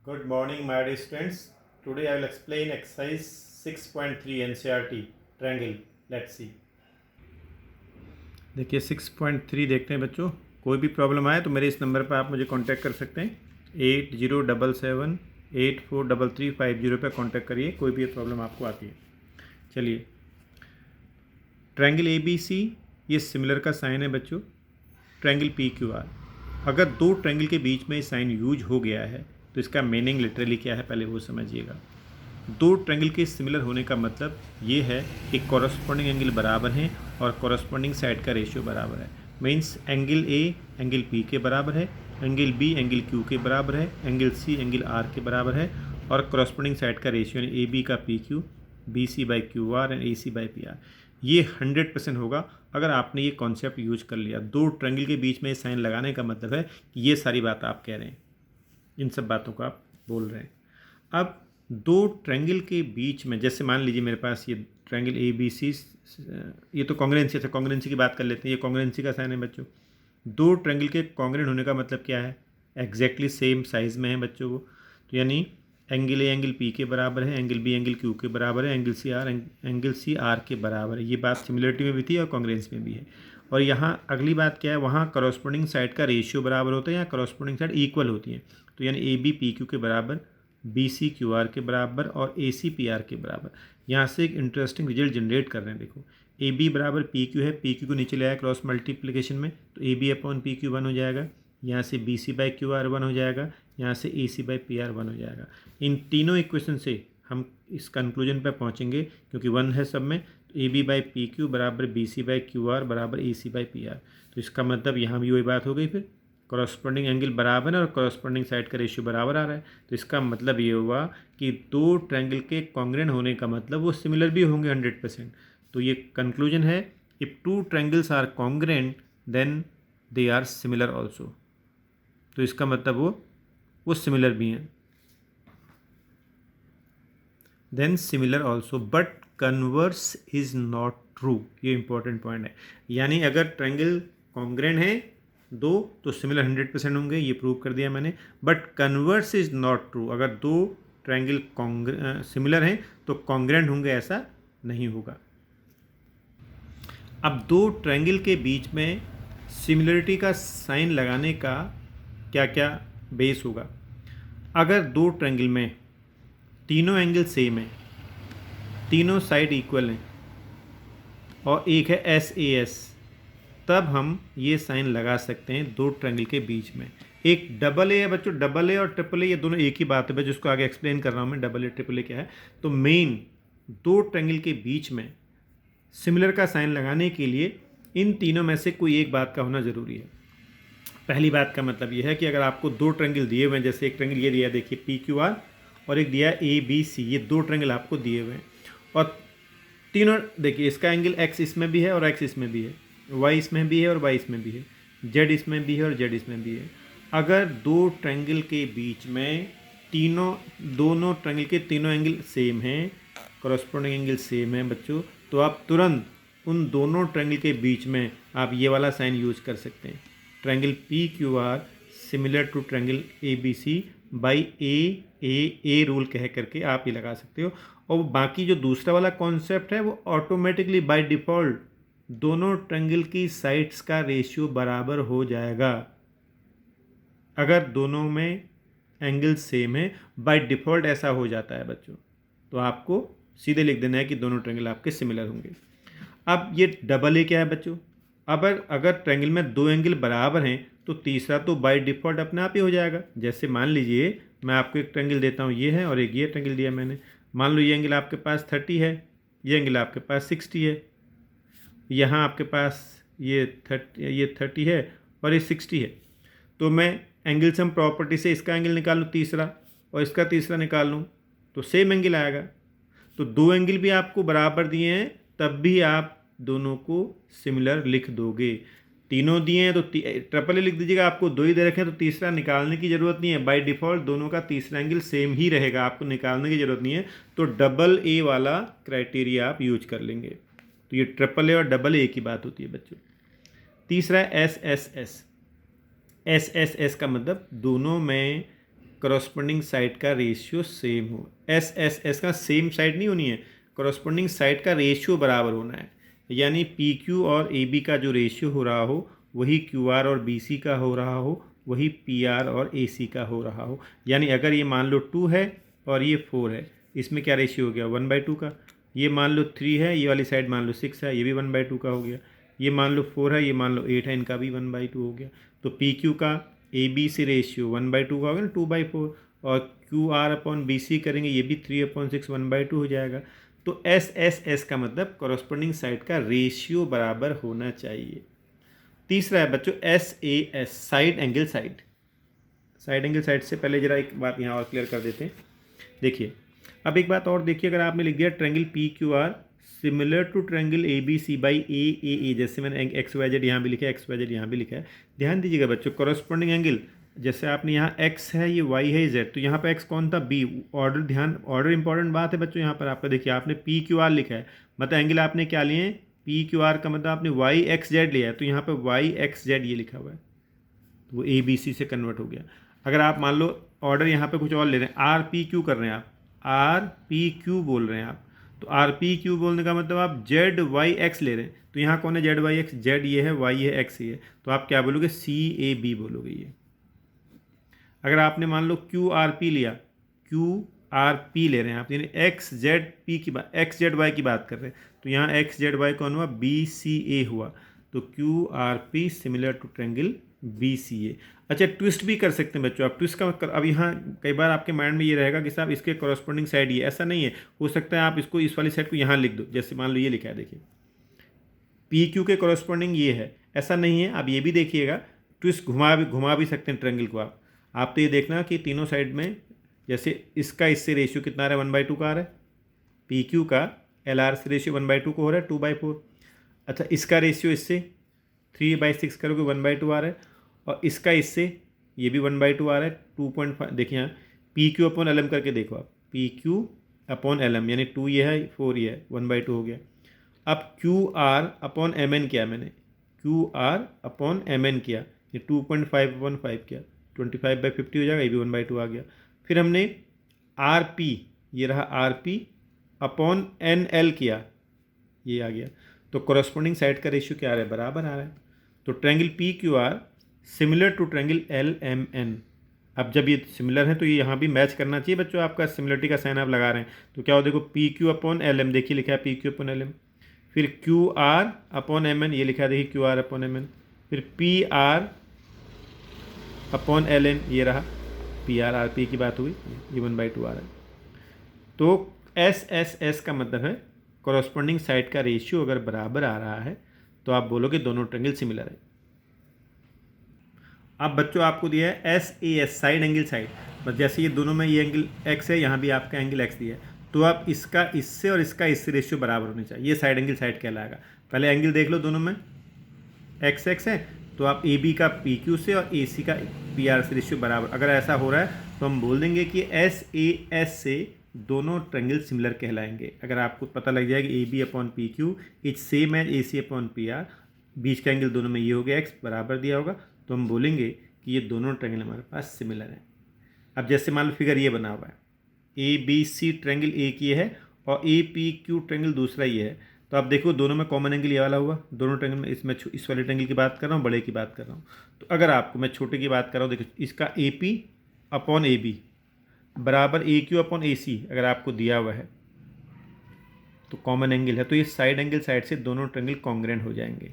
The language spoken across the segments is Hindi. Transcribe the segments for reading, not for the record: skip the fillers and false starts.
Good morning, my dear students. Today I will explain exercise 6.3 NCERT triangle. Let's see. देखिए 6.3 देखते हैं बच्चों. कोई भी प्रॉब्लम आए तो मेरे इस नंबर पर आप मुझे कांटेक्ट कर सकते हैं. 8077843350 पर कांटेक्ट करिए कोई भी प्रॉब्लम आपको आती है. चलिए, ट्रायंगल ABC ये सिमिलर का साइन है बच्चों. ट्रायंगल PQR, अगर दो ट्रायंगल के बीच में साइन यूज हो गया है तो इसका मीनिंग लिटरली क्या है पहले वो समझिएगा. दो ट्रायंगल के सिमिलर होने का मतलब ये है कि कॉरस्पॉन्डिंग एंगल बराबर हैं और कॉरस्पॉन्डिंग साइड का रेशियो बराबर है. Means angle A angle P के बराबर है, एंगल B एंगल Q के बराबर है, एंगल C एंगल R के बराबर है और कॉरस्पॉन्डिंग साइड का रेशियो यानी AB का PQ, BC by QR and AC by PR. ये 100% होगा अगर आपने ये कॉन्सेप्ट यूज कर लिया. दो ट्रायंगल के बीच में साइन लगाने का मतलब है कि ये सारी बात आप कह रहे हैं, इन सब बातों को आप बोल रहे हैं. अब दो ट्रायंगल के बीच में, जैसे मान लीजिए मेरे पास ये ट्रायंगल ABC, ये तो कॉन्ग्रुएंसी, अच्छा कॉन्ग्रुएंसी की बात कर लेते हैं. ये कॉन्ग्रुएंसी का साइन है बच्चों. दो ट्रायंगल के कॉन्ग्रुएंट होने का मतलब क्या है? एग्जैक्टली सेम साइज़ में है बच्चों को. तो यानी एंगल A एंगल P के बराबर है, एंगल B एंगल Q के बराबर है, एंगल C R के बराबर है. ये बात सिमिलरिटी में भी थी और कॉन्ग्रुएंस में भी है. और यहाँ अगली बात क्या है, वहाँ करॉस्पॉन्डिंग साइड का रेशियो बराबर होता है या करॉस्पॉन्डिंग साइड इक्वल होती है. तो यानी AB PQ के बराबर, BC QR के बराबर और AC PR के बराबर. यहाँ से एक इंटरेस्टिंग रिजल्ट जनरेट कर रहे हैं. देखो AB बराबर PQ है, PQ को नीचे ले आया क्रॉस मल्टीप्लिकेशन में तो AB अपॉन PQ 1 हो जाएगा. यहाँ से BC बाई QR 1 हो जाएगा, यहाँ से AC बाई PR 1 हो जाएगा. इन तीनों इक्वेशन से हम इस कंक्लूजन पर पहुँचेंगे क्योंकि 1 है सब में. तो AB बाई PQ बराबर BC बाई QR बराबर AC बाई PR. तो इसका मतलब यहाँ भी वही बात हो गई. फिर कॉरस्पॉन्डिंग एंगल बराबर है और कॉरस्पॉन्डिंग साइड का रेशियो बराबर आ रहा है. तो इसका मतलब ये हुआ कि दो ट्रायंगल के कॉन्ग्रुएंट होने का मतलब वो सिमिलर भी होंगे 100%. तो ये कंक्लूजन है, if two triangles are congruent then they are similar also. तो इसका मतलब वो सिमिलर भी हैं. Then similar also but converse is not true. ये इंपॉर्टेंट पॉइंट है. यानी अगर ट्रायंगल कॉन्ग्रुएंट है दो तो सिमिलर 100% होंगे, ये प्रूव कर दिया मैंने. But converse is not true. अगर दो ट्रायंगल सिमिलर हैं तो कॉन्ग्रुएंट होंगे ऐसा नहीं होगा. अब दो ट्रायंगल के बीच में सिमिलरिटी का साइन लगाने का क्या क्या बेस होगा. अगर दो ट्रायंगल में तीनों एंगल सेम है, तीनों साइड इक्वल हैं और एक है SAS, तब हम ये साइन लगा सकते हैं दो ट्रायंगल के बीच में. एक डबल ए है बच्चों. डबल ए और ट्रिपल ए ये दोनों एक ही बात है बच्चों, जिसको आगे एक्सप्लेन कर रहा हूँ मैं. डबल ए ट्रिपल ए क्या है. तो मेन दो ट्रायंगल के बीच में सिमिलर का साइन लगाने के लिए इन तीनों में से कोई एक बात का होना ज़रूरी है. पहली बात का मतलब ये है कि अगर आपको दो ट्रायंगल दिए हुए हैं, जैसे एक ट्रायंगल ये दिया देखिए PQR और एक दिया ABC, ये दो ट्रायंगल आपको दिए हुए हैं और तीनों देखिए इसका एंगल X इसमें भी है और X इसमें भी है, Y इसमें भी है और Y इसमें भी है, Z इसमें भी है और Z इसमें भी है. अगर दो ट्रायंगल के बीच में दोनों ट्रायंगल के तीनों एंगल सेम हैं, कॉरस्पॉन्डिंग एंगल सेम है बच्चों, तो आप तुरंत उन दोनों ट्रायंगल के बीच में आप ये वाला साइन यूज कर सकते हैं. Triangle PQR similar to triangle ABC by A rule कह करके आप ये लगा सकते हो. और बाकी जो दूसरा वाला कॉन्सेप्ट है वो ऑटोमेटिकली बाय डिफ़ॉल्ट दोनों ट्रायंगल की साइड्स का रेशियो बराबर हो जाएगा. अगर दोनों में एंगल सेम है बाय डिफ़ॉल्ट ऐसा हो जाता है बच्चों. तो आपको सीधे लिख देना है कि दोनों ट्रायंगल आपके सिमिलर होंगे. अब ये डबल ए क्या है बच्चों. अब अगर ट्रायंगल में दो एंगल बराबर हैं तो तीसरा तो बाय डिफ़ॉल्ट अपने आप ही हो जाएगा. जैसे मान लीजिए मैं आपको एक ट्रायंगल देता हूँ, ये है, और एक ये ट्रायंगल दिया मैंने. मान लो ये एंगल आपके पास 30 है, ये एंगल आपके पास 60 है, यहाँ आपके पास ये 30 है और ये 60 है. तो मैं एंगल सम प्रॉपर्टी से इसका एंगल निकाल लूँ तीसरा और इसका तीसरा निकाल लूँ तो सेम एंगल आएगा. तो दो एंगल भी आपको बराबर दिए हैं तब भी आप दोनों को सिमिलर लिख दोगे. तीनों दिए हैं तो ट्रिपल ए लिख दीजिएगा. आपको दो ही दे रखे हैं तो तीसरा निकालने की ज़रूरत नहीं है. बाय डिफ़ॉल्ट दोनों का तीसरा एंगल सेम ही रहेगा, आपको निकालने की ज़रूरत नहीं है. तो डबल ए वाला क्राइटेरिया आप यूज कर लेंगे. तो ये ट्रिपल ए और डबल ए की बात होती है बच्चों. तीसरा है SSS. SSS का मतलब दोनों में करस्पॉन्डिंग साइड का रेशियो सेम हो। एस एस एस का सेम साइड नहीं होनी है, करस्पॉन्डिंग साइड का रेशियो बराबर होना है। यानी पी क्यू और ए बी का जो रेशियो हो रहा हो वही क्यू आर और बी सी का हो रहा हो, वही पी आर और ए सी का हो रहा हो। यानी अगर ये मान लो 2 है और ये 4 है, इसमें क्या रेशियो हो गया 1/2 का। ये मान लो 3 है, ये वाली साइड मान लो 6 है, ये भी 1/2 का हो गया। ये मान लो 4 है, ये मान लो 8 है, इनका भी 1/2 हो गया। तो पी क्यू का ए बी से रेशियो 1/2 का होगा ना, 2/4। और Q R upon B C करेंगे, ये भी 3/6 1/2 हो जाएगा। तो एस एस एस का मतलब कॉरस्पॉन्डिंग साइड का रेशियो बराबर होना चाहिए। तीसरा है बच्चों S A S, side angle side. Side angle side से पहले जरा एक बात यहाँ और क्लियर कर देते हैं। देखिए अब एक बात और देखिए, अगर आपने लिख दिया triangle P Q R similar to triangle A B C by A, जैसे मैंने एक्स वाई जेड यहाँ भी लिखा है, एक्स वाई जेड यहाँ भी लिखा है। ध्यान दीजिएगा बच्चों, कॉरस्पॉन्डिंग एंगल जैसे आपने यहाँ x है, ये y है, z, तो यहाँ पर x कौन था b। ऑर्डर, ध्यान ऑर्डर इंपॉर्टेंट बात है बच्चों। यहाँ पर आपका देखिए आपने पी क्यू आर लिखा है, मतलब एंगल आपने क्या लिए हैं, पी क्यू आर का मतलब आपने वाई एक्स जेड लिया है, तो यहाँ पर वाई एक्स जेड ये लिखा हुआ है, तो वो ए बी सी से कन्वर्ट हो गया। अगर आप मान लो ऑर्डर यहाँ पे कुछ और ले रहे हैं, आर पी क्यू कर रहे हैं, आप आर पी क्यू बोल रहे हैं आप, तो आर पी क्यू बोलने का मतलब आप जेड वाई एक्स ले रहे हैं, तो यहाँ कौन है जेड वाई एक्स, जेड ये है, वाई है, एक्स ये है, तो आप क्या बोलोगे सी ए बी बोलोगे ये। अगर आपने मान लो क्यू आर पी लिया, क्यू आर पी ले रहे हैं आप, यानी एक्स जेड पी की बात, एक्स जेड वाई की बात कर रहे हैं, तो यहाँ एक्स जेड वाई कौन हुआ, बी सी ए हुआ, तो Q R P similar to triangle B C A. अच्छा ट्विस्ट भी कर सकते हैं बच्चों आप, ट्विस्ट का मतलब अब यहाँ कई बार आपके माइंड में ये रहेगा कि साहब इसके कॉरस्पॉन्डिंग साइड ये, ऐसा नहीं है। हो सकता है आप इसको इस वाली साइड को यहाँ लिख दो, जैसे मान लो ये लिखा है देखिए पी क्यू के कॉरस्पॉन्डिंग ये है, ऐसा नहीं है। आप ये भी देखिएगा, ट्विस्ट घुमा भी सकते हैं ट्रायंगल को आप तो ये देखना कि तीनों साइड में जैसे इसका इससे रेशियो कितना आ रहा है 1/2 का आ रहा है, पी क्यू का एल आर से रेशियो 1/2 को हो रहा है 2/4। अच्छा इसका रेशियो इससे 3/6 करोगे 1/2 आ रहा है, और इसका इससे ये भी 1/2 आ रहा है 2.5। देखिए यहाँ P Q upon L M करके देखो आप, P Q upon L M यानी 2 ये है 4 ये है 1/2 हो गया। अब Q R upon M N किया मैंने, Q R upon M N किया, ये 2.5/5 किया, 25/50 हो जाएगा, ये भी 1/2 आ गया। फिर हमने आर पी, ये रहा R P upon N L किया, ये आ गया, तो कॉरस्पॉन्डिंग साइड का रेशियो क्या आ रहा है, बराबर आ रहा है। तो triangle P Q R similar to triangle L M N. अब जब ये सिमिलर है तो ये यहाँ भी मैच करना चाहिए बच्चों, आपका सिमिलरिटी का साइन आप लगा रहे हैं, तो क्या हो देखो P Q upon L M, देखिए लिखा है P Q upon L M. फिर Q R upon M N, ये लिखा है देखिए Q R upon M N. फिर P R upon L N, ये रहा पी आर, आर पी की बात हुई, ये 1/2 आ रहा है। तो एस एस एस का मतलब है कॉरस्पॉन्डिंग साइड का रेशियो अगर बराबर आ रहा है तो आप बोलोगे दोनों ट्रायंगल सिमिलर है। अब बच्चों आपको दिया है S A S, side angle side, बस जैसे ये दोनों में ये एंगल एक्स है, यहाँ भी आपका एंगल एक्स दिया है, तो आप इसका इससे और इसका इससे रेशियो बराबर होने चाहिए, ये साइड एंगल साइड कहलाएगा। पहले एंगल देख लो, दोनों में एक्स एक्स है, तो आप ए बी का पी क्यू से और ए सी का पी आर से रेशियो बराबर, अगर ऐसा हो रहा है तो हम बोल देंगे कि एस ए एस से दोनों ट्रायंगल सिमिलर कहलाएंगे। अगर आपको पता लग जाएगा A B upon P Q is same as A C upon P R, बीच का एंगल दोनों में ये हो गया एक्स बराबर दिया होगा, तो हम बोलेंगे कि ये दोनों ट्रायंगल हमारे पास सिमिलर हैं। अब जैसे मान लो फिगर ये बना हुआ है, ए बी सी ट्रायंगल एक ये है और ए पी क्यू ट्रायंगल दूसरा ये है, तो आप देखो दोनों में कॉमन एंगल ये वाला हुआ, दोनों ट्रायंगल में इसमें इस वाले ट्रायंगल की बात कर रहा हूँ, बड़े की बात कर रहा हूँ। तो अगर आपको मैं छोटे की बात कर रहा हूँ, देखो इसका A P upon A B बराबर ए क्यू अपॉन ए सी अगर आपको दिया हुआ है तो कॉमन एंगल है, तो ये साइड एंगल साइड से दोनों ट्रायंगल कॉन्ग्रेंट हो जाएंगे।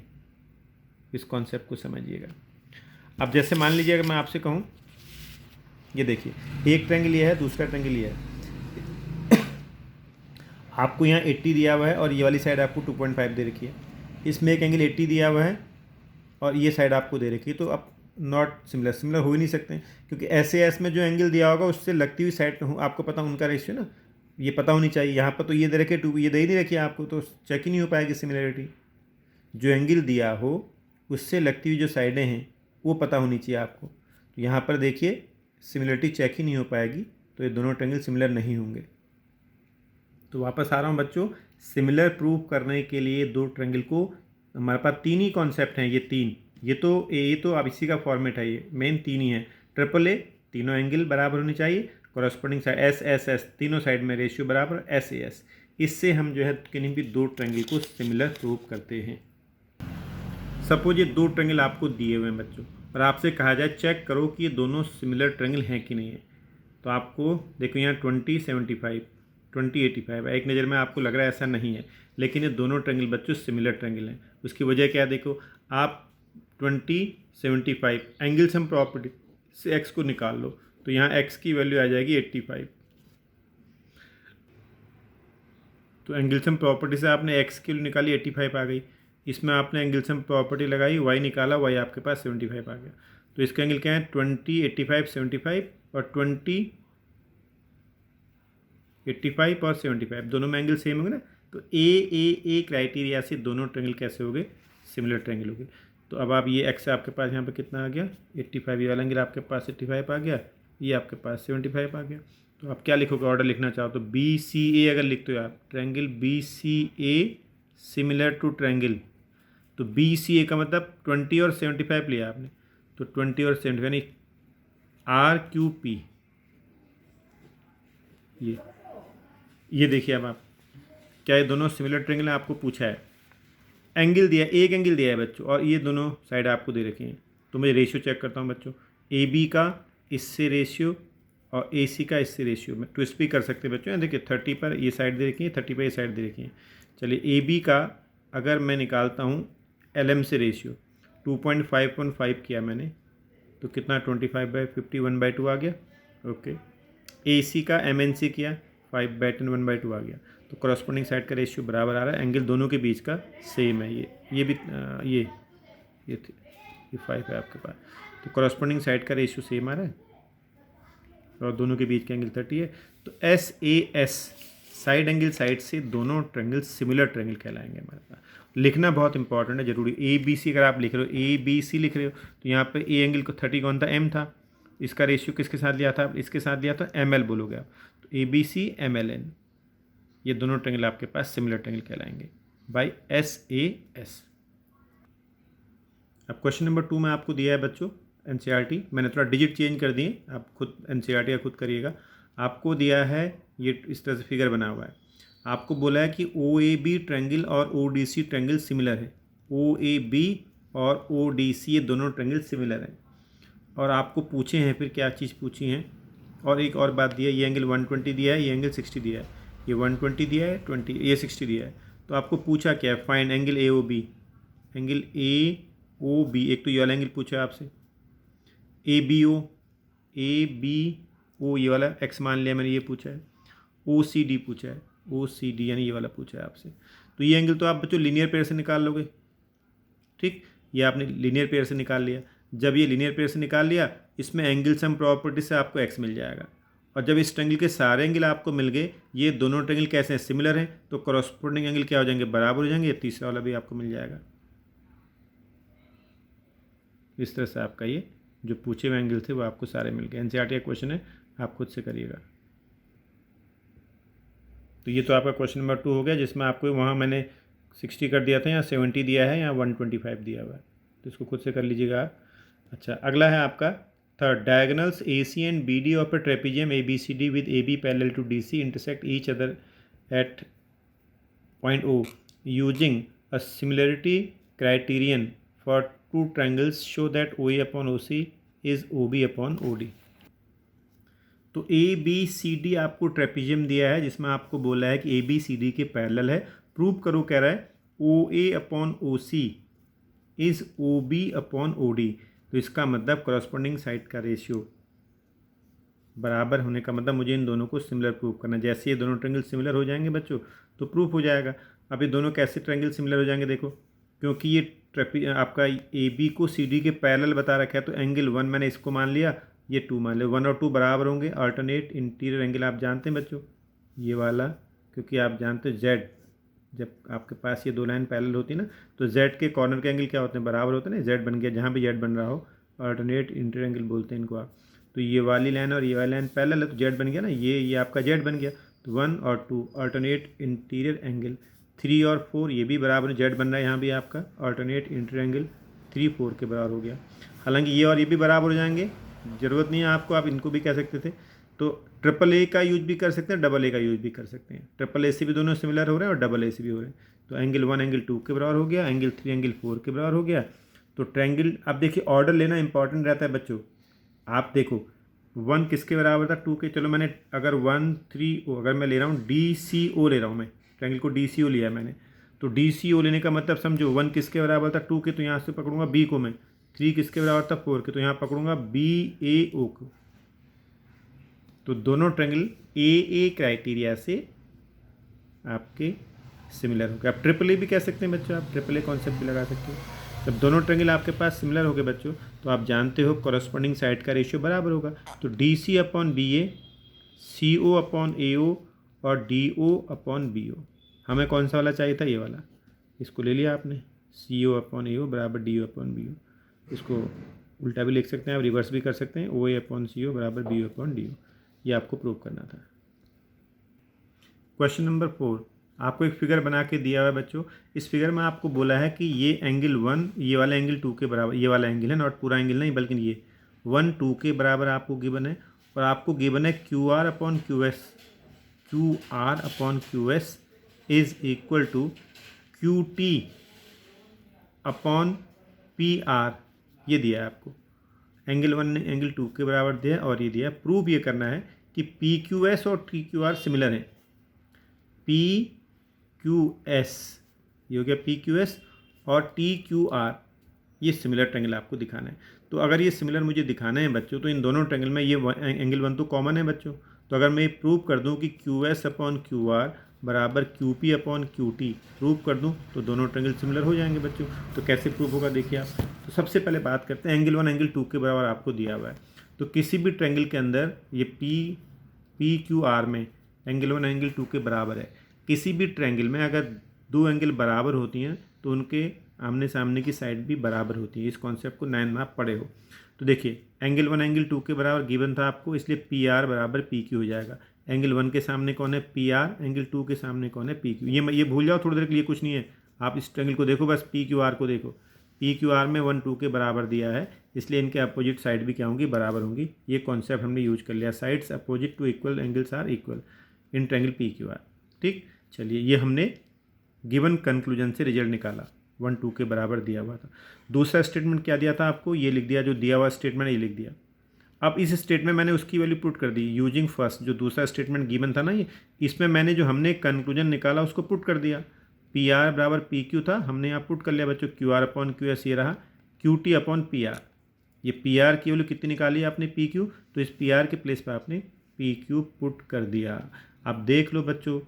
इस कॉन्सेप्ट को समझिएगा। अब जैसे मान लीजिए अगर मैं आपसे कहूँ, ये देखिए एक ट्रायंगल ये है, दूसरा ट्रायंगल ये है, आपको यहाँ 80 दिया हुआ है और ये वाली साइड आपको 2.5 दे रखी है, इसमें एक एंगल 80 दिया हुआ है और ये साइड आपको दे रखी है, तो अब नॉट सिमिलर, सिमिलर हो ही नहीं सकते क्योंकि ऐसे एस में जो एंगल दिया होगा उससे लगती हुई साइड पे आपको पता उनका रेशियो ना, ये पता होनी चाहिए। यहाँ पर तो ये दे रखे 2, ये दे ही नहीं रखी आपको, तो चेक ही नहीं हो पाएगी सिमिलरिटी। जो एंगल दिया हो उससे लगती हुई जो साइडें हैं वो पता होनी चाहिए आपको, तो यहाँ पर देखिए सिमिलरिटी चेक ही नहीं हो पाएगी, तो ये दोनों ट्रायंगल सिमिलर नहीं होंगे। तो वापस आ रहा हूँ बच्चों, सिमिलर प्रूव करने के लिए दो ट्रायंगल को, हमारे पास 3 ही कॉन्सेप्ट हैं, ये 3, ये तो अब इसी का फॉर्मेट है, ये मेन 3 ही है, ट्रिपल ए तीनों एंगल बराबर होने चाहिए, corresponding side S S S तीनों साइड में रेशियो बराबर एस ए एस। इससे हम जो है किन्हीं भी दो ट्रायंगल को सिमिलर प्रूव करते हैं। सपोज ये दो ट्रायंगल आपको दिए हुए हैं बच्चों, और आपसे कहा जाए चेक करो कि ये दोनों सिमिलर ट्रायंगल हैं कि नहीं है। तो आपको देखो यहाँ 2075 2085 एक नज़र में आपको लग रहा है ऐसा नहीं है, लेकिन ये दोनों ट्रायंगल बच्चों सिमिलर ट्रायंगल हैं। उसकी वजह क्या है, देखो आप 2075 एंगल सम प्रॉपर्टी से एक्स को निकाल लो, तो यहाँ एक्स की वैल्यू आ जाएगी 85। तो एंगल सम प्रॉपर्टी से आपने एक्स की वैल्यू निकाली 85 आ गई। इसमें आपने एंगल सम प्रॉपर्टी लगाई, वाई निकाला, वाई आपके पास 75 आ गया। तो इसका एंगल क्या है 20 85 75 और 20 85 और 75 दोनों में एंगल सेम होंगे ना। तो ए क्राइटेरिया से दोनों ट्रायंगल कैसे हो गए, सिमिलर ट्रायंगल हो गए। तो अब आप ये एक्स आपके पास यहाँ पे कितना आ गया 85, ये वाला एंगल आपके पास 85 आ गया, ये आपके पास 75 आ गया। तो आप क्या लिखोगे, ऑर्डर लिखना चाहो तो बी सी ए अगर लिखते हो आप, triangle B C A similar to triangle, तो बी सी ए का मतलब 20 और 75 लिया आपने, तो 20 और 75 यानी आर क्यू पी। ये देखिए अब आप, क्या ये दोनों सिमिलर ट्रायंगल आपको पूछा है, एंगल दिया, एक एंगल दिया है बच्चों, और ये दोनों साइड आपको दे रखी हैं। तो मैं रेशियो चेक करता हूँ बच्चों, ए बी का इससे रेशियो और ए सी का इससे रेशियो में ट्विस्ट भी कर सकते हैं बच्चों। देखिए 30 पर ये साइड दे रखी है, 30 पर ये साइड दे रखी है। चलिए ए बी का अगर मैं निकालता हूँ एल एम से रेशियो 2.5 किया मैंने, तो कितना 25/50 1/2 आ गया। ओके, ए सी का एम एन सी किया 5/10 1/2 आ गया। तो कॉरस्पॉन्डिंग साइड का रेशियो बराबर आ रहा है, एंगल दोनों के बीच का सेम है। ये भी ये 5 है आपके पास, तो कॉरस्पॉन्डिंग साइड का रेशियो सेम आ रहा है और दोनों के बीच का एंगल 30 है। तो S A S side angle side से दोनों ट्रायंगल सिमिलर ट्रायंगल कहलाएंगे हमारे पास। लिखना बहुत इंपॉर्टेंट है, जरूरी। ए बी सी अगर आप लिख रहे हो, ए बी सी लिख रहे हो, तो यहाँ पे ए एंगल को 30 कौन था, एम था, इसका रेशियो किसके साथ लिया था, इसके साथ लिया था, एम एल बोलोगे आप। तो A B C M L N, ये दोनों ट्रायंगल आपके पास सिमिलर ट्रायंगल कहलाएंगे बाय एस ए एस। अब क्वेश्चन नंबर 2 में आपको दिया है बच्चों एनसीईआरटी, मैंने थोड़ा डिजिट चेंज कर दिए, आप खुद एनसीईआरटी का खुद करिएगा। आपको दिया है ये इस तरह से फिगर बना हुआ है, आपको बोला है कि ओ ए बी ट्रायंगल और O D C triangle similar है। ओ ए बी और ओ डी सी ये दोनों ट्रायंगल सिमिलर हैं, और आपको पूछे हैं फिर क्या चीज़ पूछी हैं। और एक और बात दिया है, ये एंगल 120 दिया है, ये एंगल 60 दिया है, ये 120 दिया है 20, ये 60 दिया है। तो आपको पूछा क्या है, find angle A O B, angle A O B. एक तो ये वाला एंगल पूछा है आपसे, ए बी ओ ये वाला एक्स मान लिया मैंने, ये पूछा है। ओ सी डी पूछा है, ओ सी डी यानी ये वाला पूछा है आपसे। तो ये एंगल तो आप बच्चों लीनियर पेयर से निकाल लोगे, ठीक, ये आपने लीनियर पेयर से निकाल लिया। जब ये लीनियर पेयर से निकाल लिया, इसमें एंगल सम प्रॉपर्टी से आपको एक्स मिल जाएगा। और जब इस ट्रायंगल के सारे एंगल आपको मिल गए, ये दोनों ट्रायंगल कैसे हैं, सिमिलर हैं, तो कॉरस्पॉन्डिंग एंगल क्या हो जाएंगे, बराबर हो जाएंगे। ये तीसरा वाला भी आपको मिल जाएगा। इस तरह से आपका ये जो पूछे हुए एंगल थे वो आपको सारे मिल गए। एनसीईआरटी का क्वेश्चन है, आप खुद से करिएगा। तो ये तो आपका क्वेश्चन नंबर 2 हो गया, जिसमें आपको वहाँ मैंने 60 कर दिया था, यहाँ 70 दिया है, यहाँ 125 दिया हुआ है, तो इसको खुद से कर लीजिएगा आप। अच्छा, अगला है आपका third, diagonals A C and B D of a trapezium A B C D with A B parallel to D C intersect each other at point O using a similarity criterion for two triangles show that O A upon O C is O B upon O D. तो ए बी सी डी आपको ट्रेपीजियम दिया है, जिसमें आपको बोला है कि ए बी सी डी के पैरेलल है, प्रूव करो कह रहा है O A upon O C is O B upon O D. तो इसका मतलब कॉरस्पॉन्डिंग साइड का रेशियो बराबर होने का मतलब मुझे इन दोनों को सिमिलर प्रूव करना। जैसे ये दोनों ट्रायंगल सिमिलर हो जाएंगे बच्चों, तो प्रूफ हो जाएगा। अब ये दोनों कैसे ट्रायंगल सिमिलर हो जाएंगे, देखो, क्योंकि ये आपका ए बी को सी डी के पैरेलल बता रखा है, तो एंगल 1 मैंने इसको मान लिया, ये 2 मान लिया, 1 और 2 बराबर होंगे। अल्टरनेट इंटीरियर एंगल आप जानते हैं बच्चों, ये वाला, क्योंकि आप जानते हो जेड, जब आपके पास ये दो लाइन पैरेलल होती है ना, तो जेड के कॉर्नर के एंगल क्या होते हैं, बराबर होते हैं ना। जेड बन गया, जहाँ भी जेड बन रहा हो, अल्टरनेट इंटीरियर एंगल बोलते हैं इनको आप। तो ये वाली लाइन और ये वाली लाइन पैरेलल है, तो जेड बन गया ना, ये आपका जेड बन गया। तो 1 और 2 अल्टरनेट इंटीरियर एंगल, 3 और 4 ये भी बराबर, जेड बन रहा है यहाँ भी आपका, अल्टरनेट इंटीरियर एंगल 3 4 के बराबर हो गया। हालांकि ये और ये भी बराबर हो जाएंगे, ज़रूरत नहीं है आपको, आप इनको भी कह सकते थे। तो ट्रिपल ए का यूज भी कर सकते हैं, डबल ए का यूज भी कर सकते हैं। ट्रिपल ए से भी दोनों सिमिलर हो रहे हैं और डबल ए से भी हो रहे हैं। तो एंगल 1 एंगल 2 के बराबर हो गया, एंगल 3 एंगल 4 के बराबर हो गया। तो ट्रायंगल, अब देखिए ऑर्डर लेना इंपॉर्टेंट रहता है बच्चों। आप देखो 1 किसके बराबर था, 2 के। चलो मैंने अगर 1 3 अगर मैं ले रहा हूँ डी सी ओ ले रहा हूँ, मैं ट्रायंगल को डी सी ओ लिया मैंने। तो डी सी ओ लेने का मतलब समझो, 1 किसके बराबर था, 2 के, तो यहाँ से पकड़ूंगा बी को मैं। 3 किसके बराबर था, 4 के, तो यहाँ पकड़ूंगा बी ए ओ को। तो दोनों ट्रायंगल ए क्राइटेरिया से आपके सिमिलर हो गए। आप ट्रिपल ए भी कह सकते हैं बच्चों, आप ट्रिपल ए कॉन्सेप्ट भी लगा सकते हो। जब दोनों ट्रायंगल आपके पास सिमिलर हो गए बच्चों, तो आप जानते हो कॉरस्पॉन्डिंग साइड का रेशियो बराबर होगा। तो D C upon B A, C O upon A O और D O upon B O. हमें कौन सा वाला चाहिए था, ये वाला। इसको ले लिया आपने, सी ओ अपॉन ए ओ बराबर D O upon B O. इसको उल्टा भी लिख सकते हैं, आप रिवर्स भी कर सकते हैं, ओ ए अपॉन सी ओ बराबर B O upon D O. ये आपको प्रूव करना था। क्वेश्चन नंबर 4, आपको एक फिगर बना के दिया हुआ है बच्चों। इस फिगर में आपको बोला है कि ये एंगल 1 ये वाला एंगल 2 के बराबर, ये वाला एंगल है, नॉट पूरा एंगल नहीं बल्कि ये 1 2 के बराबर आपको गिवन है। और आपको गिवन है Q R upon Q S, Q R upon Q S is equal to Q T upon P R. ये दिया है आपको। एंगल 1 ने एंगल 2 के बराबर दिया और ये दिया। प्रूव ये करना है कि पी क्यू एस और टी क्यू आर सिमिलर हैं। पी क्यू एस, ये हो गया पी क्यू एस, और टी क्यू आर, ये सिमिलर ट्रायंगल आपको दिखाना है। तो अगर ये सिमिलर मुझे दिखाना है बच्चों, तो इन दोनों ट्रायंगल में ये एंगल 1 तो कॉमन है बच्चों। तो अगर मैं ये प्रूव कर दूं कि Q S upon Q R बराबर Q P upon Q T prove कर दूं, तो दोनों ट्रायंगल सिमिलर हो जाएंगे बच्चों। तो कैसे प्रूव होगा देखिए आप। तो सबसे पहले बात करते हैं, एंगल 1 एंगल 2 के बराबर आपको दिया हुआ है। तो किसी भी ट्रायंगल के अंदर ये पी क्यू आर में एंगल 1 एंगल 2 के बराबर है। किसी भी ट्रायंगल में अगर दो एंगल बराबर होती हैं तो उनके आमने सामने की साइड भी बराबर होती है। इस कॉन्सेप्ट को 9 में आप पढ़े हो। तो देखिए एंगल 1 एंगल 2 के बराबर गिवन था आपको, इसलिए पी आर बराबर पी क्यू हो जाएगा। एंगल 1 के सामने कौन है, पी आर, एंगल 2 के सामने कौन है, पी क्यू। ये भूल जाओ थोड़ी देर के लिए, कुछ नहीं है। आप इस ट्रायंगल को देखो, बस पी क्यू आर को देखो। पी क्यू आर में 1 2 के बराबर दिया है, इसलिए इनके अपोजिट साइड भी क्या होंगी, बराबर होंगी। ये कॉन्सेप्ट हमने यूज कर लिया, sides opposite to equal angles are equal in triangle P Q R. ठीक, चलिए ये हमने गिवन कंक्लूजन से रिजल्ट निकाला, 1 2 के बराबर दिया हुआ था। दूसरा स्टेटमेंट क्या दिया था आपको, ये लिख दिया, जो दिया हुआ स्टेटमेंट ये लिख दिया। अब इस स्टेटमेंट मैंने उसकी वैल्यू पुट कर दी यूजिंग फर्स्ट, जो दूसरा स्टेटमेंट गिवन था ना ये, इसमें मैंने जो हमने कंक्लूजन निकाला उसको पुट कर दिया। पी आर बराबर पी क्यू था, हमने यहाँ पुट कर लिया बच्चों, Q R upon Q S ये रहा, Q T upon P R. ये पी आर की वैल्यू कितनी निकाली है आपने, पी क्यू, तो इस पी आर के प्लेस पर आपने पी क्यू पुट कर दिया। अब देख लो बच्चों,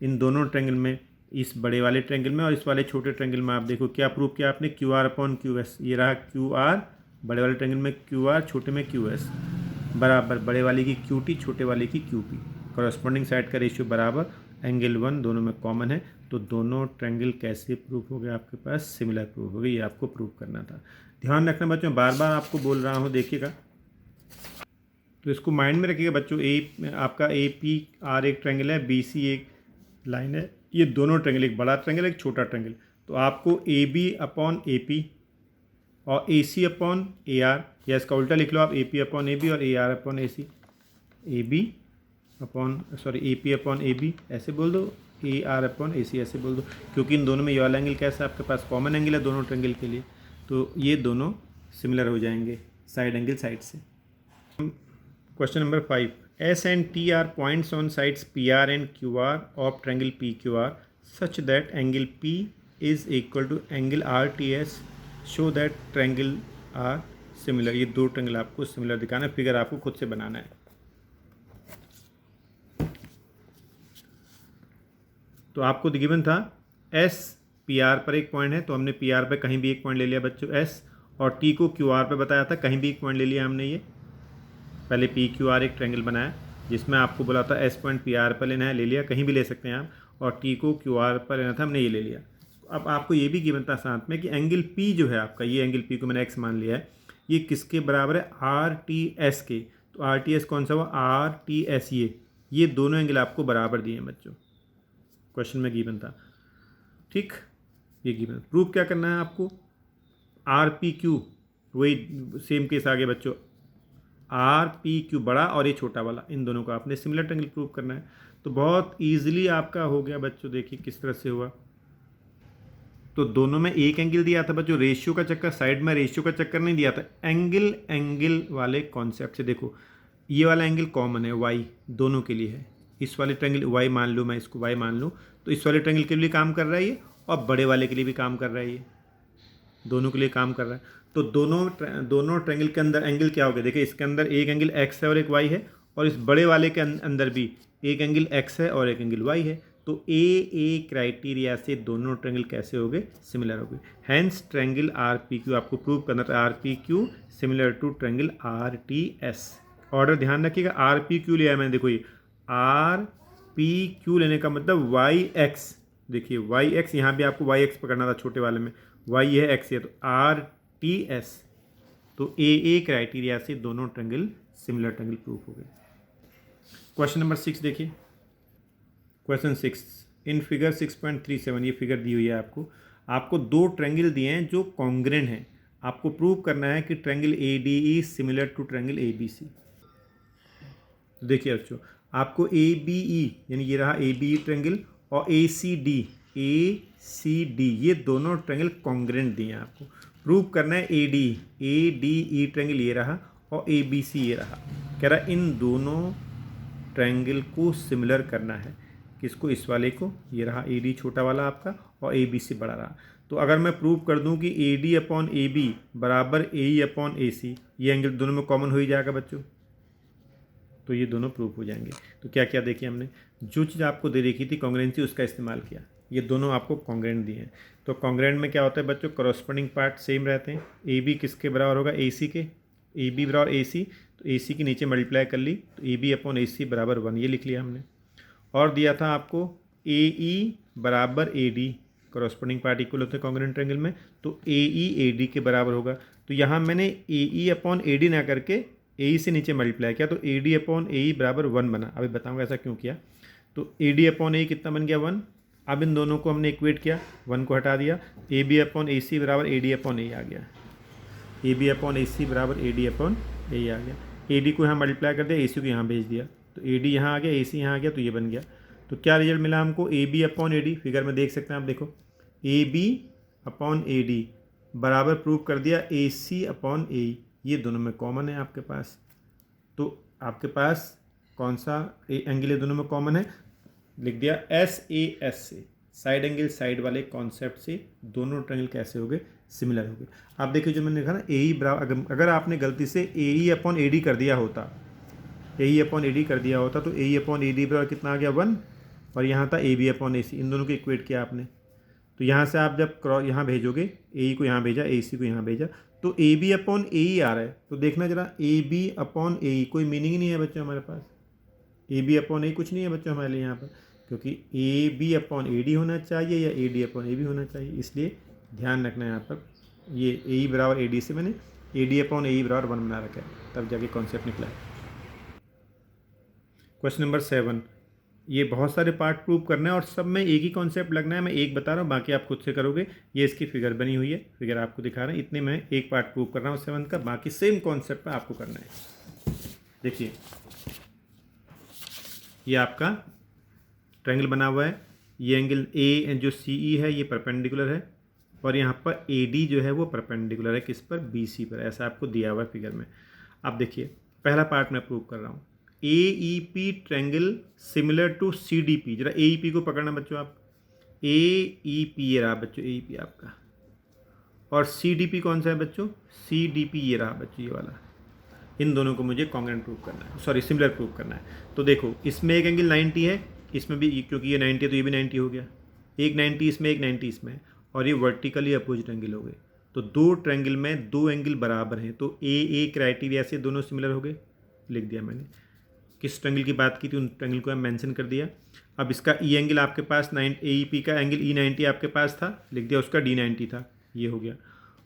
इन दोनों ट्रायंगल में, इस बड़े वाले ट्रायंगल में और इस वाले छोटे ट्रायंगल में, आप देखो क्या प्रूव किया आपने, Q R upon Q S. ये रहा क्यू आर, बड़े वाले ट्रायंगल में क्यू आर, छोटे में क्यू एस, बराबर बड़े वाले की क्यू टी, छोटे वाले की क्यू पी। कॉरस्पॉन्डिंग साइड का रेशियो बराबर, एंगल 1 दोनों में कॉमन है। तो दोनों ट्रायंगल कैसे प्रूव हो गए आपके पास, सिमिलर प्रूव हो गए। ये आपको प्रूव करना था। ध्यान रखना बच्चों, बार बार आपको बोल रहा हूँ, देखिएगा तो इसको माइंड में रखिएगा बच्चों। आपका ए पी आर एक ट्रायंगल है, बी सी एक लाइन है, ये दोनों ट्रायंगल, एक बड़ा ट्रायंगल एक छोटा ट्रायंगल। तो आपको A B upon A P और A C upon A R, या इसका उल्टा लिख लो आप, A P upon A B और A R upon A C, A B upon A P upon A B ऐसे बोल दो, ए आर अपॉन ए सी ऐसे बोल दो, क्योंकि इन दोनों में ये वाला एंगल कैसा आपके पास कॉमन एंगल है दोनों ट्रायंगल के लिए। तो ये दोनों सिमिलर हो जाएंगे साइड एंगल साइड से। Question number 5, S and T are points on sides P R and Q R of triangle P Q R such that angle P is equal to angle R T S, show that triangle are similar. ये दो ट्रायंगल आपको सिमिलर दिखाना है, फिगर आपको खुद से बनाना है। तो आपको गिवन था एस पी आर पर एक पॉइंट है, तो हमने पी आर पर कहीं भी एक पॉइंट ले लिया बच्चों एस, और टी को क्यू आर पर बताया था, कहीं भी एक पॉइंट ले लिया हमने। ये पहले पी क्यू आर एक ट्रायंगल बनाया जिसमें आपको बोला था एस पॉइंट पी आर पर लेना है, ले लिया, कहीं भी ले सकते हैं आप, और टी को क्यू आर पर लेना था, हमने ये ले लिया। अब आपको ये भी गिवन था साथ में कि एंगल पी जो है आपका, ये एंगल पी को मैंने एक्स मान लिया है, ये किसके बराबर है, आर टी एस के। तो आर टी एस कौन सा हुआ, आर टी एस, ये दोनों एंगल आपको बराबर दिए हैं बच्चों, क्वेश्चन में गिवन था। ठीक, ये गिवन। प्रूफ क्या करना है आपको, आर पी क्यू, वही सेम केस आगे बच्चों, आर पी क्यू बड़ा और ये छोटा वाला, इन दोनों का आपने सिमिलर ट्रायंगल प्रूव करना है। तो बहुत ईजिली आपका हो गया बच्चों। देखिए किस तरह से हुआ। तो दोनों में एक एंगल दिया था बच्चों, रेशियो का चक्कर, साइड में रेशियो का चक्कर नहीं दिया था, एंगल एंगल वाले कॉन्सेप्ट से। देखो ये वाला एंगल कॉमन है, वाई दोनों के लिए है। इस वाले ट्रायंगल वाई मान लूँ, मैं इसको वाई मान लूँ, तो इस वाले ट्रायंगल के लिए काम कर रहा है ये, और बड़े वाले के लिए भी काम कर रहा है ये, दोनों के लिए काम कर रहा है। तो दोनों ट्रायंगल के अंदर एंगल क्या हो गया, देखिए इसके अंदर एक एंगल एक्स है और एक वाई है, और इस बड़े वाले के अंदर भी एक एंगल एक्स है और एक एंगल वाई है। तो ए क्राइटेरिया से दोनों ट्रायंगल कैसे हो गए, सिमिलर हो गए। Hence triangle R P Q आपको प्रूव करना था, R P Q similar to triangle R T S. Order ध्यान रखिएगा, आर पी क्यू लिया है मैंने, देखो ये आर पी क्यू लेने का मतलब वाई एक्स, देखिए वाई एक्स, यहाँ भी आपको वाई एक्स पकड़ना था छोटे वाले में, वाई है एक्स है, तो आर टी एस। तो ए क्राइटेरिया से दोनों ट्रायंगल सिमिलर ट्रायंगल प्रूफ हो गए। क्वेश्चन नंबर 6 देखिए। क्वेश्चन 6 इन फिगर 6.37, ये फिगर दी हुई है आपको दो ट्रायंगल दिए हैं जो कॉन्ग्रेंट हैं। आपको प्रूव करना है कि triangle A D E similar to triangle A B C. तो देखिए बच्चों, आपको ए बी ई यानी ये रहा ए बी ई ट्रायंगल, और ए सी डी ये दोनों ट्रायंगल कॉन्ग्रेंट दिए हैं। आपको प्रूव करना है ए डी ई ट्रायंगल ये रहा और ए बी सी ये रहा। कह रहा है इन दोनों ट्रायंगल को सिमिलर करना है। किसको, इस वाले को, ये रहा ए डी छोटा वाला आपका और ए बी सी बड़ा रहा। तो अगर मैं प्रूव कर दूं कि A D upon A B बराबर ए ई अपॉन ए सी, ये एंगल दोनों में कॉमन हो ही जाएगा बच्चों, तो ये दोनों प्रूफ हो जाएंगे। तो क्या क्या देखिए, हमने जो चीज़ आपको दे रखी थी कॉन्ग्रेंसी, उसका इस्तेमाल किया। ये दोनों आपको कॉन्ग्रेंट दिए हैं। तो कॉन्ग्रेंट में क्या होता है बच्चों, करस्पॉन्डिंग पार्ट सेम रहते हैं। ए बी किसके बराबर होगा, ए सी के, ए बी बराबर ए सी, तो ए सी के नीचे मल्टीप्लाई कर ली, तो ए बी अपॉन ए सी बराबर 1, ये लिख लिया हमने। और दिया था आपको ए ई बराबर A D, corresponding part equal होते हैं कॉन्ग्रेंट ट्रायंगल में, तो ए ई ए डी के बराबर होगा। तो यहाँ मैंने ए ई अपॉन ए डी ना करके ए ई से नीचे मल्टीप्लाई किया, तो ए डी अपॉन ए ई बराबर 1 बना। अभी बताऊँगा ऐसा क्यों किया। तो ए डी अपॉन ए कितना बन गया, 1। अब इन दोनों को हमने इक्वेट किया, 1 को हटा दिया, ए बी अपॉन ए सी बराबर ए डी अपॉन ए आ गया, ए बी अपॉन ए सी बराबर ए डी अपॉन ए आ गया। ए डी को यहाँ मल्टीप्लाई कर दिया, ए सी को यहाँ भेज दिया, तो ए डी यहाँ आ गया, ए सी यहाँ आ गया, तो ये बन गया। तो क्या रिजल्ट मिला हमको, A B upon A D, figure में देख सकते हैं आप, देखो A B upon A D बराबर प्रूव कर दिया ए सी अपॉन ए, ये दोनों में कॉमन है आपके पास। तो आपके पास कौन सा एंगल है दोनों में कॉमन है, लिख दिया एस ए एस से, साइड एंगल साइड वाले कॉन्सेप्ट से दोनों ट्रायंगल कैसे हो गए, सिमिलर हो गए। आप देखिए जो मैंने लिखा ना ए ई बराबर, अगर आपने गलती से ए ई अपॉन ए डी कर दिया होता, ए ई अपॉन ए डी कर दिया होता, तो ए ई अपॉन ए डी बराबर कितना आ गया, 1, और यहाँ था ए बी अपॉन ए सी, इन दोनों को इक्वेट किया आपने। तो यहाँ से आप जब यहाँ भेजोगे, ए ई को यहाँ भेजा, ए सी को यहाँ भेजा, तो ए बी अपॉन ए ई आ रहा है। तो देखना जरा, ए बी अपॉन ए ई कोई मीनिंग ही नहीं है बच्चों हमारे पास, ए बी अपॉन ए कुछ नहीं है बच्चों हमारे लिए यहाँ पर, क्योंकि A B upon A D होना चाहिए या A D upon A B होना चाहिए। इसलिए ध्यान रखना है यहाँ पर, ये ए ई बराबर ए डी से मैंने ए डी अपॉन ए ई बराबर 1 बना रखा है, तब जाके कॉन्सेप्ट निकला है। क्वेश्चन नंबर 7, ये बहुत सारे पार्ट प्रूव करना है और सब में एक ही कॉन्सेप्ट लगना है। मैं एक बता रहा हूँ, बाकी आप खुद से करोगे। ये इसकी फिगर बनी हुई है, फिगर आपको दिखा रहे हैं, इतने में एक पार्ट प्रूव कर रहा हूँ 7 का, बाकी सेम कॉन्सेप्ट पर आपको करना है। देखिए ये आपका ट्रायंगल बना हुआ है, ये एंगल ए जो सी ई है ये परपेंडिकुलर है, और यहाँ पर ए डी जो है वो परपेंडिकुलर है किस पर, बी सी पर, ऐसा आपको दिया हुआ है फिगर में। अब देखिए पहला पार्ट मैं प्रूव कर रहा हूँ, A E P triangle similar to C D P. जरा ए ई पी को पकड़ना बच्चों आप, ए ई पी ये रहा बच्चों, ए ई पी आपका, और सी डी पी कौन सा है बच्चों, सी डी पी ये रहा बच्चों, ये वाला। इन दोनों को मुझे कॉन्ग्रेंट प्रूव करना है, सॉरी सिमिलर प्रूव करना है। तो देखो इसमें एक एंगल 90 है, इसमें भी, क्योंकि ये 90 है तो ये भी 90 हो गया, एक 90 इसमें, एक 90 इसमें, और ये वर्टिकली अपोजिट एंगल हो गए। तो दो ट्रायंगल में दो एंगल बराबर हैं, तो ए क्राइटेरिया से दोनों सिमिलर हो गए, लिख दिया मैंने। किस ट्रायंगल की बात की थी उन ट्रायंगल को मैं मेंशन कर दिया। अब इसका ई एंगल आपके पास ए ई पी का एंगल ई 90 आपके पास था, लिख दिया, उसका डी 90 था, ये हो गया।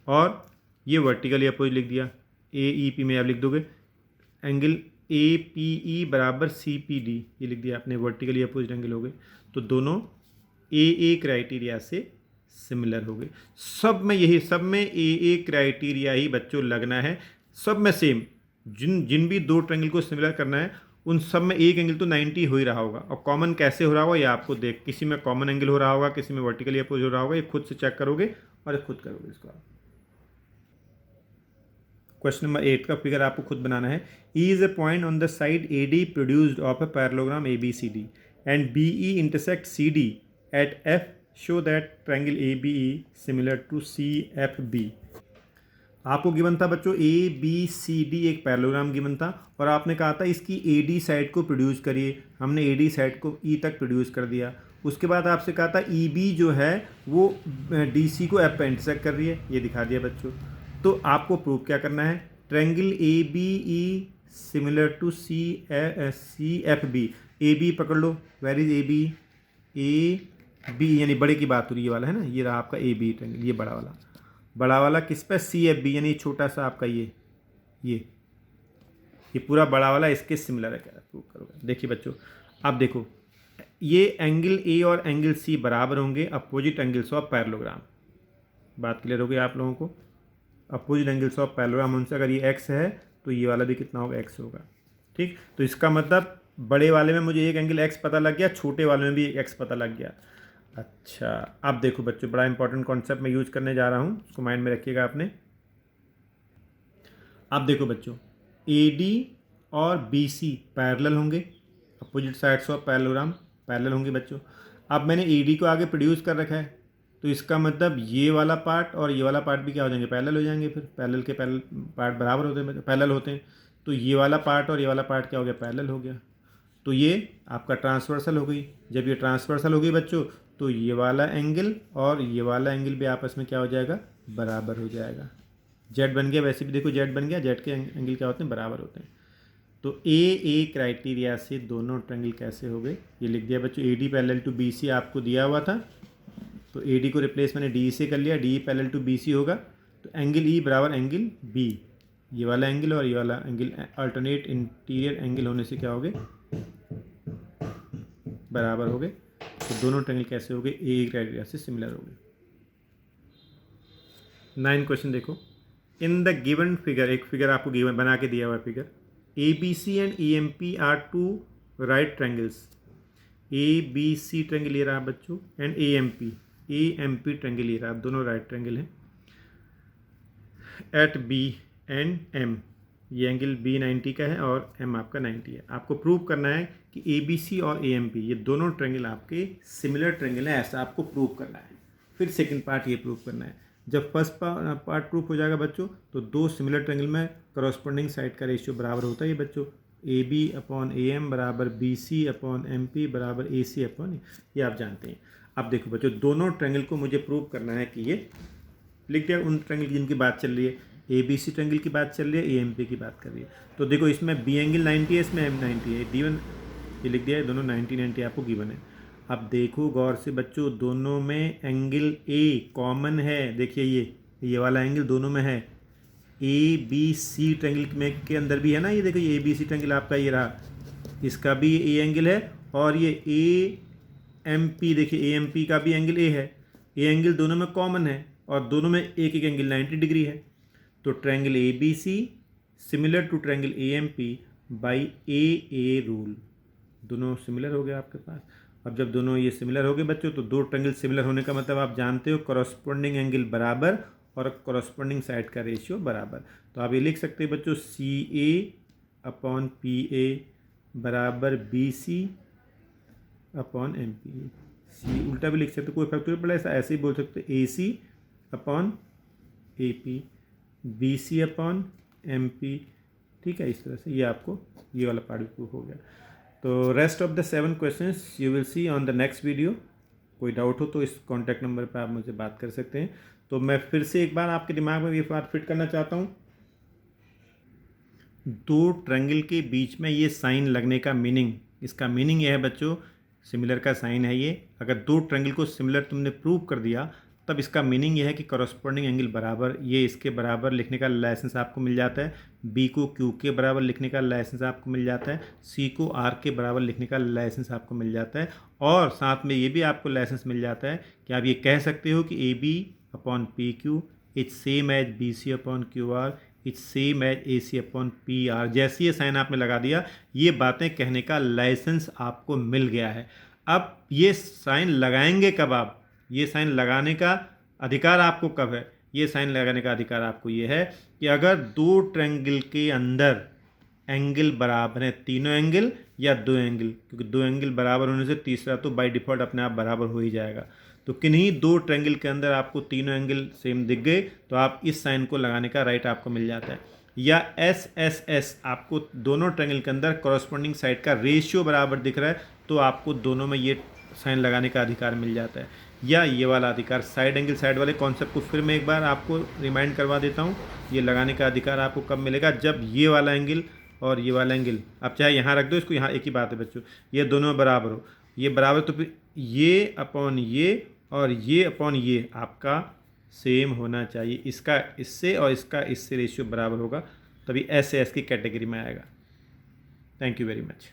और ये वर्टिकली अपोजिट लिख दिया, ए ई पी में आप लिख दोगे एंगल ए पी ई बराबर सी पी डी, ये लिख दिया आपने, वर्टिकली अपोजिट एंगल हो गए। तो दोनों ए क्राइटेरिया से सिमिलर हो गए। सब में यही, सब में ए क्राइटेरिया ही बच्चों लगना है, सब में सेम। जिन जिन भी दो ट्रायंगल को सिमिलर करना है उन सब में एक एंगल तो 90 हो ही रहा होगा। और कॉमन कैसे हो रहा होगा ये आपको देख, किसी में कॉमन एंगल हो रहा होगा, किसी में वर्टिकली अपोज हो रहा होगा, ये खुद से चेक करोगे और ये खुद करोगे इसको आप। क्वेश्चन नंबर 8 का फिगर आपको खुद बनाना है। E is a point on the side A D produced of a parallelogram A B C D and B E intersect C D at F, show that triangle A B E similar to C F B. आपको गिवन था बच्चों ए बी सी डी एक पैरेललोग्राम गिवन था और आपने कहा था इसकी ए डी साइड को प्रोड्यूस करिए। हमने ए डी साइड को ई तक प्रोड्यूस कर दिया। उसके बाद आपसे कहा था ई बी जो है वो डी सी को एफ पर इंटरसेक्ट कर रही है, ये दिखा दिया बच्चों। तो आपको प्रूव क्या करना है, triangle A B E similar to C F B. A B पकड़ लो, where is A B, A B यानी बड़े की बात हो रही है, ये वाला है ना, ये रहा आपका ए बी ट्रायंगल, ये बड़ा वाला किस पे, सी एफ बी, यानी छोटा सा आपका ये पूरा बड़ा वाला इसके सिमिलर है, क्या प्रूव करोगे। देखिए बच्चों, अब देखो ये एंगल ए और एंगल सी बराबर होंगे अपोजिट एंगल्स ऑफ पैरेललोग्राम। बात क्लियर हो गई आप लोगों को। अपोजिट एंगल्स ऑफ पैरेललोग्राम उनसे अगर ये एक्स है तो ये वाला भी कितना होगा, एक्स होगा। ठीक, तो इसका मतलब बड़े वाले में मुझे एक एंगल एक्स पता लग गया, छोटे वाले में भी एक एक्स पता लग गया। अच्छा, अब देखो बच्चों, बड़ा इंपॉर्टेंट कॉन्सेप्ट मैं यूज करने जा रहा हूँ, उसको माइंड में रखिएगा आपने। अब देखो बच्चों, ए डी और बी सी पैरेलल होंगे, opposite sides of parallelogram parallel होंगे बच्चों। अब मैंने ए डी को आगे प्रोड्यूस कर रखा है, तो इसका मतलब ये वाला पार्ट और ये वाला पार्ट भी क्या हो जाएंगे, पैरेलल हो जाएंगे। फिर पैरेलल के पैरेलल पार्ट बराबर होते हैं, पैरेलल होते हैं। तो ये वाला पार्ट और ये वाला पार्ट क्या हो गया, पैरेलल हो गया। तो ये आपका ट्रांसवर्सल हो गई। जब ये ट्रांसवर्सल हो गई बच्चों, तो ये वाला एंगल और ये वाला एंगल भी आपस में क्या हो जाएगा, बराबर हो जाएगा। जेड बन गया, वैसे भी देखो जेड बन गया, जेड के एंगल क्या होते हैं, बराबर होते हैं। तो ए क्राइटेरिया से दोनों ट्रायंगल कैसे हो गए, ये लिख दिया बच्चों। A D parallel to B C आपको दिया हुआ था, तो ए डी को रिप्लेस मैंने डी से कर लिया, D parallel to B C होगा। तो एंगल ई बराबर एंगल बी, ये वाला एंगल और ये वाला एंगल अल्टरनेट इंटीरियर एंगल होने से क्या हो गए, बराबर हो गए। तो दोनों ट्रायंगल कैसे हो गए, ए क्राइटेरिया से सिमिलर हो गए। 9 क्वेश्चन देखो, इन द गिवन फिगर, एक फिगर आपको गिवन बना के दिया हुआ है figure. A B C and E M P are two right triangles. A B C triangle ये रहा बच्चों, एंड ए एम पी ट्रायंगल ये रहा, दोनों राइट ट्रायंगल हैं। एट बी एंड एम, ये एंगल बी 90 का है और एम आपका 90 है। आपको प्रूव करना है कि ए बी सी और ए एम पी ये दोनों ट्रायंगल आपके सिमिलर ट्रायंगल हैं, ऐसा आपको प्रूव करना है। फिर सेकंड पार्ट ये प्रूव करना है। जब फर्स्ट पार्ट प्रूफ हो जाएगा बच्चों, तो दो सिमिलर ट्रायंगल में करस्पॉन्डिंग साइड का रेशियो बराबर होता है ये बच्चों। A B upon A M बराबर B C upon M P बराबर ए सी अपॉन, ये आप जानते हैं। अब देखो बच्चों, दोनों ट्रायंगल को मुझे प्रूव करना है कि ये, लिख दिया उन ट्रायंगल जिनकी बात चल रही है, ए बी सी ट्रायंगल की बात चल रही है, ए एम पी की बात कर रही है। तो देखो इसमें बी एंगल 90 है, इसमें एम 90 है, डी वन ये लिख दिया है, दोनों 90 आपको गिवन है। अब देखो गौर से बच्चों, दोनों में एंगल ए कॉमन है। देखिए ये वाला एंगल दोनों में है। ए बी सी ट्रायंगल में के अंदर भी है ना, ये देखो ये ए बी सी ट्रायंगल आपका ये रहा, इसका भी ए एंगल है, और ये ए एम पी, देखिए ए एम पी का भी एंगल ए है। ए एंगल दोनों में कॉमन है और दोनों में एक एक एंगल 90 डिग्री है। तो triangle A B C similar to triangle A M P by A rule, दोनों सिमिलर हो गए आपके पास। अब जब दोनों ये सिमिलर हो गए बच्चों, तो दो ट्रायंगल सिमिलर होने का मतलब आप जानते हो, करस्पॉन्डिंग एंगल बराबर और करस्पॉन्डिंग साइड का रेशियो बराबर। तो आप ये लिख सकते हैं बच्चों, सी ए अपॉन पी ए बराबर B C upon M P. See उल्टा भी लिख सकते, कोई फर्क तो नहीं पड़ा, ऐसे ही बोल सकते, A C upon A P, B C upon M P. ठीक है, इस तरह से ये आपको ये वाला पार्ट भी प्रूफ हो गया। तो rest of the 7 questions you will see on the next video. कोई डाउट हो तो इस कॉन्टैक्ट नंबर पर आप मुझे बात कर सकते हैं। तो मैं फिर से एक बार आपके दिमाग में ये बात फिट करना चाहता हूँ, दो ट्रायंगल के बीच में ये साइन लगने का मीनिंग, इसका मीनिंग ये है बच्चों, सिमिलर का साइन है ये। अगर दो ट्रायंगल को सिमिलर तुमने प्रूव कर दिया, तब इसका मीनिंग ये है कि करस्पॉन्डिंग एंगल बराबर, ये इसके बराबर लिखने का लाइसेंस आपको मिल जाता है। बी को क्यू के बराबर लिखने का लाइसेंस आपको मिल जाता है। सी को आर के बराबर लिखने का लाइसेंस आपको मिल जाता है। और साथ में ये भी आपको लाइसेंस मिल जाता है कि आप ये कह सकते हो कि A B upon P Q is same as B C upon Q R it's same as A C upon P R. जैसे ये साइन आपने लगा दिया, ये बातें कहने का लाइसेंस आपको मिल गया है। अब ये साइन लगाएंगे कब आप, ये साइन लगाने का अधिकार आपको कब है? ये साइन लगाने का अधिकार आपको ये है कि अगर दो ट्रायंगल के अंदर एंगल बराबर है, तीनों एंगल या दो एंगल, क्योंकि दो एंगल बराबर होने से तीसरा तो बाय डिफ़ॉल्ट अपने आप बराबर हो ही जाएगा। तो किन्हीं दो ट्रायंगल के अंदर आपको तीनों एंगल सेम दिख गए तो आप इस साइन को लगाने का राइट आपको मिल जाता है। या एस एस एस, आपको दोनों ट्रायंगल के अंदर कॉरस्पॉन्डिंग साइड का रेशियो बराबर दिख रहा है तो आपको दोनों में ये साइन लगाने का अधिकार मिल जाता है। या ये वाला अधिकार, साइड एंगल साइड वाले कॉन्सेप्ट को फिर मैं एक बार आपको रिमाइंड करवा देता हूँ। ये लगाने का अधिकार आपको कब मिलेगा? जब ये वाला एंगल और ये वाला एंगल, आप चाहे यहाँ रख दो इसको, यहाँ एक ही बात है बच्चों, ये दोनों बराबर हो, ये बराबर तो फिर ये अपॉन ये और ये अपॉन ये आपका सेम होना चाहिए। इसका इससे और इसका इससे रेशियो बराबर होगा, तभी ऐसे एस की कैटेगरी में आएगा। Thank you very much.